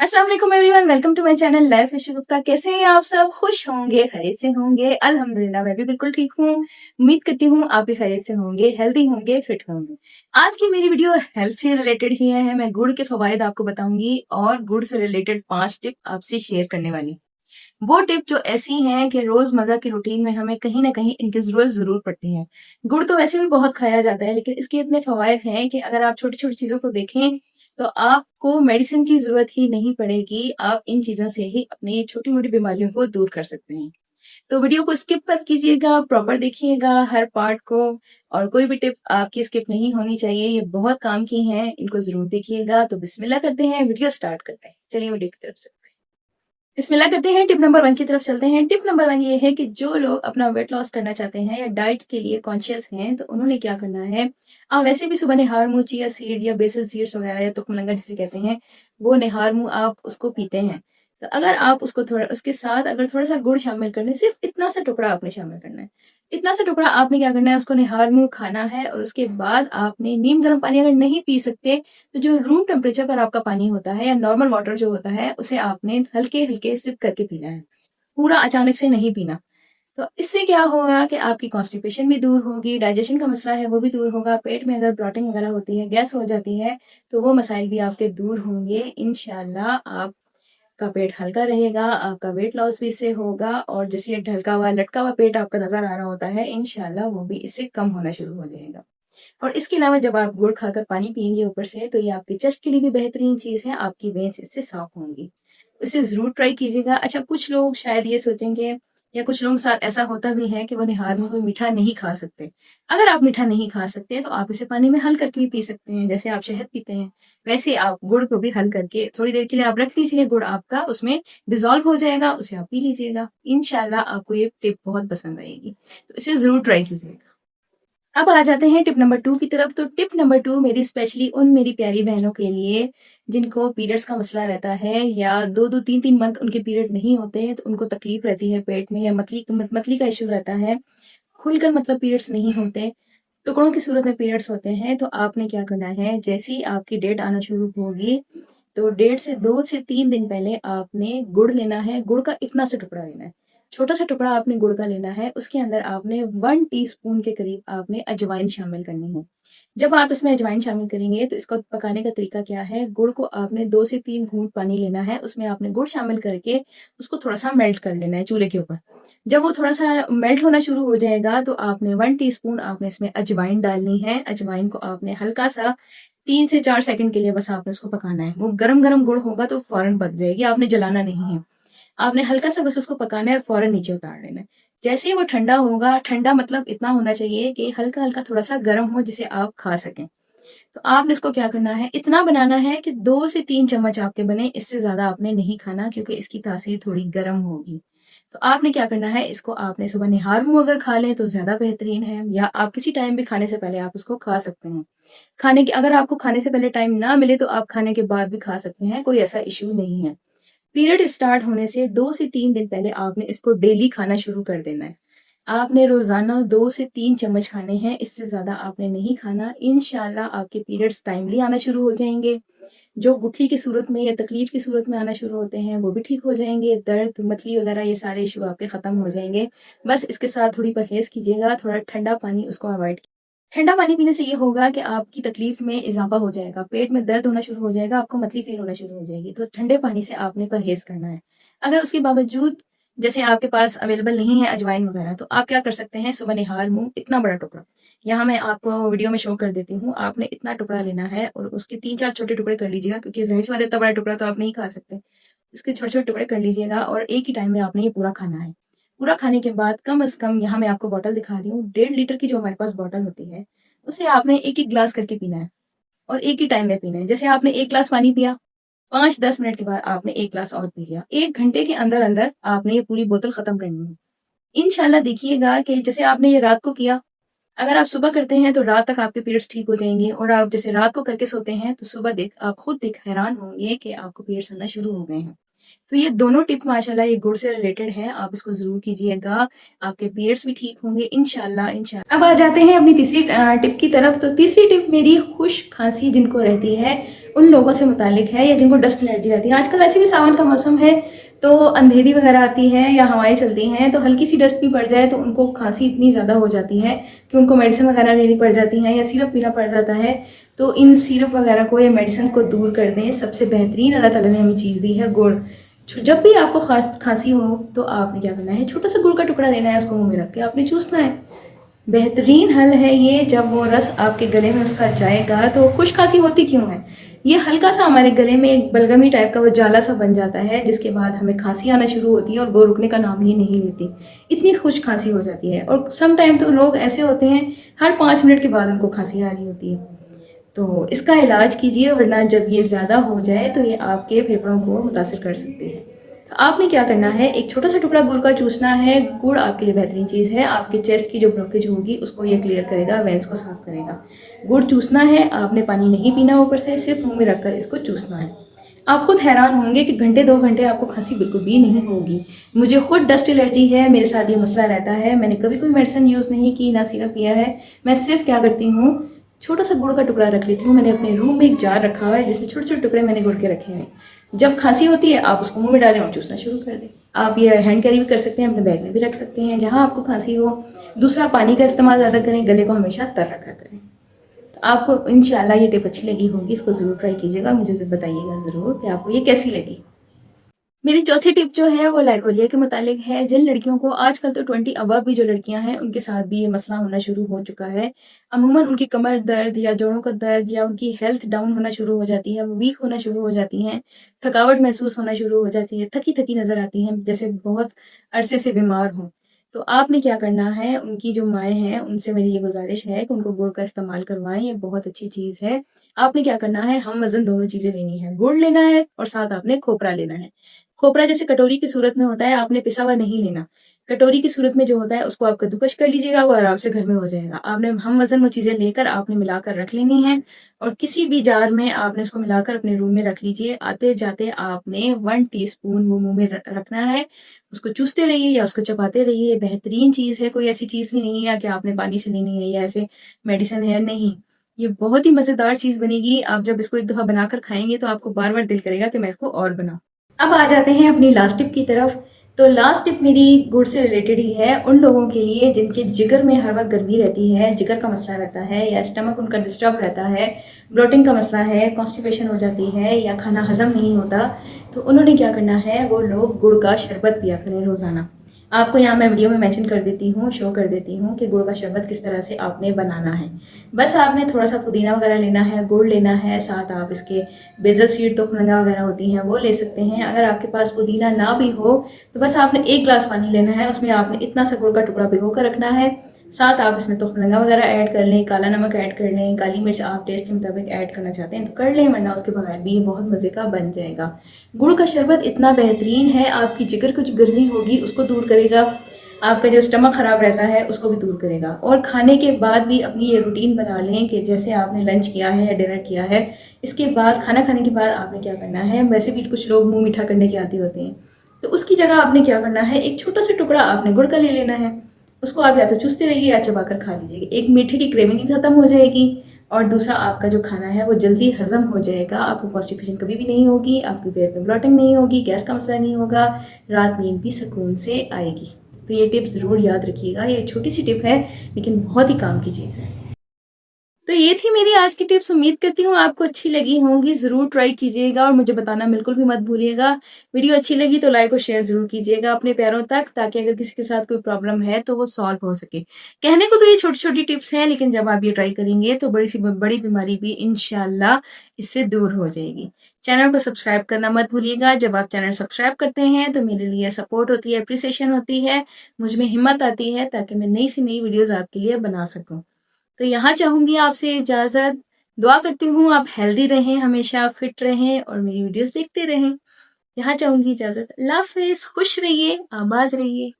अस्सलाम वालेकुम everyone, welcome to my channel life Ishu Gupta. कैसे हैं आप सब? खुश होंगे, खैरियत से होंगे। अल्हम्दुलिल्लाह मैं भी बिल्कुल ठीक हूँ। उम्मीद करती हूँ आप भी खैरियत से होंगे, हेल्दी होंगे, फिट होंगे। आज की मेरी वीडियो हेल्थ से रिलेटेड ही है। मैं गुड़ के फवाइद आपको बताऊंगी और गुड़ से रिलेटेड 5 टिप आपसे शेयर करने वाली। वो टिप जो ऐसी हैं कि रोजमर्रा की रूटीन में हमें कहीं ना कहीं इनकी जरूर पड़ती है। गुड़ तो वैसे भी बहुत खाया जाता है, लेकिन इसके इतने फवायद हैं कि अगर आप छोटी छोटी चीजों को देखें तो आपको मेडिसिन की जरूरत ही नहीं पड़ेगी। आप इन चीजों से ही अपनी छोटी मोटी बीमारियों को दूर कर सकते हैं। तो वीडियो को स्किप मत कीजिएगा, प्रॉपर देखिएगा हर पार्ट को। और कोई भी टिप आपकी स्किप नहीं होनी चाहिए, ये बहुत काम की हैं, इनको जरूर देखिएगा। तो बिस्मिल्लाह करते हैं, वीडियो स्टार्ट करते हैं। चलिए वीडियो की तरफ से बिस्मिल्लाह करते हैं। टिप नंबर 1 की तरफ चलते हैं। टिप नंबर 1 ये है कि जो लोग अपना वेट लॉस करना चाहते हैं या डाइट के लिए कॉन्शियस हैं, तो उन्होंने क्या करना है। आप वैसे भी सुबह निहार मुंह चिया सीड या बेसल सीड्स वगैरह या तुकमलंगा जिसे कहते हैं, वो निहार मुंह आप उसको पीते हैं। तो अगर आप उसको थोड़ा उसके साथ अगर थोड़ा सा गुड़ शामिल करने, सिर्फ इतना सा टुकड़ा आपने शामिल करना है। इतना सा टुकड़ा आपने क्या करना है, उसको निहार मुंह खाना है। और उसके बाद आपने नीम गर्म पानी अगर नहीं पी सकते, तो जो रूम टेम्परेचर पर आपका पानी होता है या नॉर्मल वाटर जो होता है, उसे आपने हल्के हल्के सिप करके पीना है। पूरा अचानक से नहीं पीना। तो इससे क्या होगा कि आपकी कॉन्स्टिपेशन भी दूर होगी, डाइजेशन का मसला है वो भी दूर होगा। पेट में अगर ब्लॉटिंग वगैरह होती है, गैस हो जाती है, तो वो मसाइल भी आपके दूर होंगे। इंशाल्लाह आपका पेट हल्का रहेगा, आपका वेट लॉस भी इससे होगा। और जैसे ये ढलका हुआ लटका हुआ पेट आपका नजर आ रहा होता है, इंशाल्लाह वो भी इससे कम होना शुरू हो जाएगा। और इसके अलावा जब आप गुड़ खाकर पानी पिएंगे ऊपर से, तो ये आपके चेस्ट के लिए भी बेहतरीन चीज है, आपकी वेन्स इससे साफ होंगी। इसे जरूर ट्राई कीजिएगा। अच्छा, कुछ लोग शायद ये सोचेंगे या कुछ लोगों के साथ ऐसा होता भी है कि वो निहार में कोई मीठा नहीं खा सकते। अगर आप मीठा नहीं खा सकते तो आप इसे पानी में हल करके भी पी सकते हैं, जैसे आप शहद पीते हैं। वैसे आप गुड़ को भी हल करके थोड़ी देर के लिए आप रख दीजिए, गुड़ आपका उसमें डिजोल्व हो जाएगा, उसे आप पी लीजिएगा। इंशाल्लाह आपको ये टिप बहुत पसंद आएगी, तो इसे जरूर ट्राई कीजिएगा। अब आ जाते हैं टिप नंबर 2 की तरफ। तो टिप नंबर 2 मेरी स्पेशली उन मेरी प्यारी बहनों के लिए जिनको पीरियड्स का मसला रहता है, या 2-2 3-3 मंथ उनके पीरियड नहीं होते हैं, तो उनको तकलीफ रहती है पेट में, या मतली का इशू रहता है। खुलकर मतलब पीरियड्स नहीं होते, टुकड़ों की सूरत में पीरियड्स होते हैं। तो आपने क्या करना है, जैसे ही आपकी डेट आना शुरू होगी, तो डेट से 2 से 3 दिन पहले आपने गुड़ लेना है। गुड़ का इतना सा टुकड़ा लेना है, छोटा सा टुकड़ा आपने गुड़ का लेना है। उसके अंदर आपने 1 टीस्पून के करीब आपने अजवाइन शामिल करनी है। जब आप इसमें अजवाइन शामिल करेंगे, तो इसको पकाने का तरीका क्या है, गुड़ को आपने 2 से 3 घूंट पानी लेना है, उसमें आपने गुड़ शामिल करके उसको थोड़ा सा मेल्ट कर लेना है चूल्हे के ऊपर। जब वो थोड़ा सा मेल्ट होना शुरू हो जाएगा, तो आपने 1 टीस्पून आपने इसमें अजवाइन डालनी है। अजवाइन को आपने हल्का सा 3 से 4 सेकंड के लिए बस आपने उसको पकाना है। वो गरम गरम गुड़ होगा तो फौरन पक जाएगी, आपने जलाना नहीं है। आपने हल्का सा बस उसको पकाना है और फौरन नीचे उतार लेना है। जैसे ही वो ठंडा होगा, ठंडा मतलब इतना होना चाहिए कि हल्का हल्का थोड़ा सा गर्म हो, जिसे आप खा सकें। तो आपने इसको क्या करना है, इतना बनाना है कि 2 से 3 चम्मच आपके बने, इससे ज्यादा आपने नहीं खाना, क्योंकि इसकी तासीर थोड़ी गर्म होगी। तो आपने क्या करना है, इसको आपने सुबह निहार मुंह अगर खा लें तो ज्यादा बेहतरीन है, या आप किसी टाइम भी खाने से पहले आप उसको खा सकते हैं। खाने के अगर आपको खाने से पहले टाइम ना मिले, तो आप खाने के बाद भी खा सकते हैं, कोई ऐसा इश्यू नहीं है। पीरियड स्टार्ट होने से 2 से 3 दिन पहले आपने इसको डेली खाना शुरू कर देना है। आपने रोजाना 2 से 3 चम्मच खाने हैं, इससे ज्यादा आपने नहीं खाना। इंशाल्लाह आपके पीरियड्स टाइमली आना शुरू हो जाएंगे। जो गुठली की सूरत में या तकलीफ की सूरत में आना शुरू होते हैं, वो भी ठीक हो जाएंगे। दर्द मतली वगैरह ये सारे इशू आपके खत्म हो जाएंगे। बस इसके साथ थोड़ी परहेज कीजिएगा, थोड़ा ठंडा पानी उसको अवॉइड। ठंडा पानी पीने से ये होगा कि आपकी तकलीफ में इजाफा हो जाएगा, पेट में दर्द होना शुरू हो जाएगा, आपको मतली फील होना शुरू हो जाएगी। तो ठंडे पानी से आपने परहेज करना है। अगर उसके बावजूद जैसे आपके पास अवेलेबल नहीं है अजवाइन वगैरह, तो आप क्या कर सकते हैं, सुबह निहार मुंह इतना बड़ा टुकड़ा, यहाँ मैं आपको वीडियो में शो कर देती हूँ। आपने इतना टुकड़ा लेना है और उसके 3-4 छोटे टुकड़े कर लीजिएगा, क्योंकि जाहिर सी बात है इतना बड़ा टुकड़ा तो आप नहीं खा सकते। इसके छोटे छोटे टुकड़े कर लीजिएगा और एक ही टाइम में आपने ये पूरा खाना है। पूरा खाने के बाद कम से कम, यहाँ मैं आपको बॉटल दिखा रही हूँ, 1.5 लीटर की जो हमारे पास बॉटल होती है, उसे आपने एक एक ग्लास करके पीना है और एक ही टाइम में पीना है। जैसे आपने 1 ग्लास पानी पिया, 5-10 मिनट के बाद आपने 1 ग्लास और पी लिया, 1 घंटे के अंदर अंदर आपने ये पूरी बोतल खत्म करनी है। इंशाल्लाह देखिएगा कि जैसे आपने ये रात को किया, अगर आप सुबह करते हैं तो रात तक आपके पीरियड्स ठीक हो जाएंगे। और आप जैसे रात को करके सोते हैं, तो सुबह देख आप खुद देख हैरान होंगे कि आपको पीरियड्स आना शुरू हो गए हैं। तो ये दोनों टिप माशाल्लाह ये गुड़ से रिलेटेड है, आप इसको ज़रूर कीजिएगा, आपके पीरियड्स भी ठीक होंगे इंशाल्लाह इंशाल्लाह। अब आ जाते हैं अपनी तीसरी टिप की तरफ। तो तीसरी टिप मेरी खुश खांसी जिनको रहती है उन लोगों से मुतालिक है, या जिनको डस्ट एलर्जी रहती है। आजकल वैसे भी सावन का मौसम है, तो अंधेरी वगैरह आती है या हवाएं चलती हैं, तो हल्की सी डस्ट भी पड़ जाए तो उनको खांसी इतनी ज़्यादा हो जाती है कि उनको मेडिसिन वगैरह लेनी पड़ जाती हैं या सिरप पीना पड़ जाता है। तो इन सिरप वगैरह को या मेडिसिन को दूर कर दें। सबसे बेहतरीन अल्लाह ताला ने हमें चीज़ दी है गुड़। जब भी आपको खांसी हो तो आपने क्या करना है, छोटा सा गुड़ का टुकड़ा लेना है, उसको मुंह में रख के आपने चूसना है। बेहतरीन हल है ये। जब वो रस आपके गले में उसका जाएगा तो खुश खांसी होती क्यों है, ये हल्का सा हमारे गले में एक बलगमी टाइप का वो जाला सा बन जाता है, जिसके बाद हमें खांसी आना शुरू होती है और वो रुकने का नाम ही नहीं लेती। इतनी खुश खांसी हो जाती है। और सम टाइम तो लोग ऐसे होते हैं हर 5 मिनट के बाद उनको खांसी आ रही होती है। तो इसका इलाज कीजिए, वरना जब ये ज़्यादा हो जाए तो ये आपके फेफड़ों को मुतासिर कर सकती है। तो आपने क्या करना है, एक छोटा सा टुकड़ा गुड़ का चूसना है। गुड़ आपके लिए बेहतरीन चीज़ है, आपके चेस्ट की जो ब्लॉकेज होगी उसको ये क्लियर करेगा, वेंस को साफ करेगा। गुड़ चूसना है, आपने पानी नहीं पीना ऊपर से, सिर्फ मुंह में रखकर इसको चूसना है। आप खुद हैरान होंगे कि घंटे 2 घंटे आपको खांसी बिल्कुल भी नहीं होगी। मुझे खुद डस्ट एलर्जी है, मेरे साथ ये मसला रहता है। मैंने कभी कोई मेडिसिन यूज़ नहीं की, ना सिरप पिया है। मैं सिर्फ क्या करती हूँ, छोटा सा गुड़ का टुकड़ा रख लेती हूँ। मैंने अपने रूम में एक जार रखा हुआ है जिसमें छोटे छोटे टुकड़े मैंने गुड़ के रखे हैं। जब खांसी होती है आप उसको मुंह में डालें और चूसना शुरू कर दें। आप ये हैंड कैरी भी कर सकते हैं, अपने बैग में भी रख सकते हैं जहाँ आपको खांसी हो। दूसरा, पानी का इस्तेमाल ज़्यादा करें, गले को हमेशा तर रखा करें। तो आपको इंशाल्लाह ये टिप अच्छी लगी होगी, इसको ज़रूर ट्राई कीजिएगा, मुझे बताइएगा ज़रूर कि आपको ये कैसी लगी। मेरी चौथी टिप जो है वो लाइकोलिया के मुतालिक है। जिन लड़कियों को आजकल तो 20 अबव भी जो लड़कियां हैं उनके साथ भी ये मसला होना शुरू हो चुका है। अमूमन उनकी कमर दर्द या जोड़ों का दर्द या उनकी हेल्थ डाउन होना शुरू हो जाती है, वो वीक होना शुरू हो जाती हैं, थकावट महसूस होना शुरू हो जाती है, थकी थकी नज़र आती हैं, जैसे बहुत अरसे से बीमार हों। तो आपने क्या करना है, उनकी जो माएँ हैं उनसे मेरी ये गुज़ारिश है कि उनको गुड़ का इस्तेमाल करवाएँ, ये बहुत अच्छी चीज़ है। आपने क्या करना है, हम वज़न दोनों चीज़ें लेनी है, गुड़ लेना है और साथ आपने खोपरा लेना है। खोपरा जैसे कटोरी की सूरत में होता है, आपने पिसा हुआ नहीं लेना। कटोरी की सूरत में जो होता है उसको आप कद्दूकस कर लीजिएगा, वो आराम से घर में हो जाएगा। आपने हम वज़न वो चीज़ें लेकर आपने मिलाकर रख लेनी है और किसी भी जार में आपने उसको मिलाकर अपने रूम में रख लीजिए। आते-जाते आपने 1 टीस्पून वो मुँह में रखना है, उसको चूसते रहिए या उसको चबाते रहिए। बेहतरीन चीज़ है, कोई ऐसी चीज़ भी नहीं है कि आपने पानी से लेनी है या ऐसे मेडिसिन है, नहीं। ये बहुत ही मज़ेदार चीज़ बनेगी। आप जब इसको एक दफ़ा बनाकर खाएँगे तो आपको बार-बार दिल करेगा कि मैं इसको और बनाऊँ। अब आ जाते हैं अपनी लास्ट टिप की तरफ। तो लास्ट टिप मेरी गुड़ से रिलेटेड ही है, उन लोगों के लिए जिनके जिगर में हर वक्त गर्मी रहती है, जिगर का मसला रहता है या स्टमक उनका डिस्टर्ब रहता है, ब्लोटिंग का मसला है, कॉन्स्टिपेशन हो जाती है या खाना हजम नहीं होता। तो उन्होंने क्या करना है, वो लोग गुड़ का शरबत पिया करें रोज़ाना। आपको यहाँ मैं वीडियो में मेंशन कर देती हूँ, शो कर देती हूँ कि गुड़ का शरबत किस तरह से आपने बनाना है। बस आपने थोड़ा सा पुदीना वगैरह लेना है, गुड़ लेना है, साथ आप इसके बेसल सीड तो खुलंगा वगैरह होती हैं वो ले सकते हैं। अगर आपके पास पुदीना ना भी हो तो बस आपने 1 गिलास पानी लेना है, उसमें आपने इतना सा गुड़ का टुकड़ा भिगो कर रखना है। साथ आप इसमें तो खुलंगा वगैरह ऐड कर लें, काला नमक ऐड कर लें, काली मिर्च आप टेस्ट के मुताबिक ऐड करना चाहते हैं तो कर लें, वरना उसके बगैर भी ये बहुत मज़े का बन जाएगा। गुड़ का शरबत इतना बेहतरीन है, आपकी जिगर को जो गर्मी होगी उसको दूर करेगा, आपका जो स्टमक ख़राब रहता है उसको भी दूर करेगा। और खाने के बाद भी अपनी ये रूटीन बना लें कि जैसे आपने लंच किया है या डिनर किया है, इसके बाद खाना खाने के बाद आपने क्या करना है, वैसे भी कुछ लोग मुंह मीठा करने के आदी होते हैं, तो उसकी जगह आपने क्या करना है, एक छोटा सा टुकड़ा आपने गुड़ का ले लेना है। उसको आप या तो चूसते रहिए या चबा कर खा लीजिए। एक मीठे की क्रेविंग भी ख़त्म हो जाएगी और दूसरा आपका जो खाना है वो जल्दी हजम हो जाएगा। आपको कॉन्स्टिपेशन कभी भी नहीं होगी, आपके पेट में ब्लॉटिंग नहीं होगी, गैस का मसला नहीं होगा, रात नींद भी सुकून से आएगी। तो ये टिप ज़रूर याद रखिएगा। ये छोटी सी टिप है लेकिन बहुत ही काम की चीज़ है। तो ये थी मेरी आज की टिप्स। उम्मीद करती हूँ आपको अच्छी लगी होंगी। ज़रूर ट्राई कीजिएगा और मुझे बताना बिल्कुल भी मत भूलिएगा। वीडियो अच्छी लगी तो लाइक और शेयर ज़रूर कीजिएगा अपने प्यारों तक, ताकि अगर किसी के साथ कोई प्रॉब्लम है तो वो सॉल्व हो सके। कहने को तो ये छोटी-छोटी टिप्स हैं, लेकिन जब आप ये ट्राई करेंगे तो बड़ी बीमारी भी इंशाल्लाह इससे दूर हो जाएगी। चैनल को सब्सक्राइब करना मत भूलिएगा। जब आप चैनल सब्सक्राइब करते हैं तो मेरे लिए सपोर्ट होती है, एप्रिसिएशन होती है, मुझ में हिम्मत आती है ताकि मैं नई से नई वीडियोज़ आपके लिए बना सकूँ। तो यहाँ चाहूँगी आपसे इजाज़त। दुआ करती हूँ आप हेल्दी रहें, हमेशा फिट रहें और मेरी वीडियोज़ देखते रहें। यहाँ चाहूँगी इजाज़त। अल्लाह हाफ़िज़। खुश रहिए, आबाद रहिए।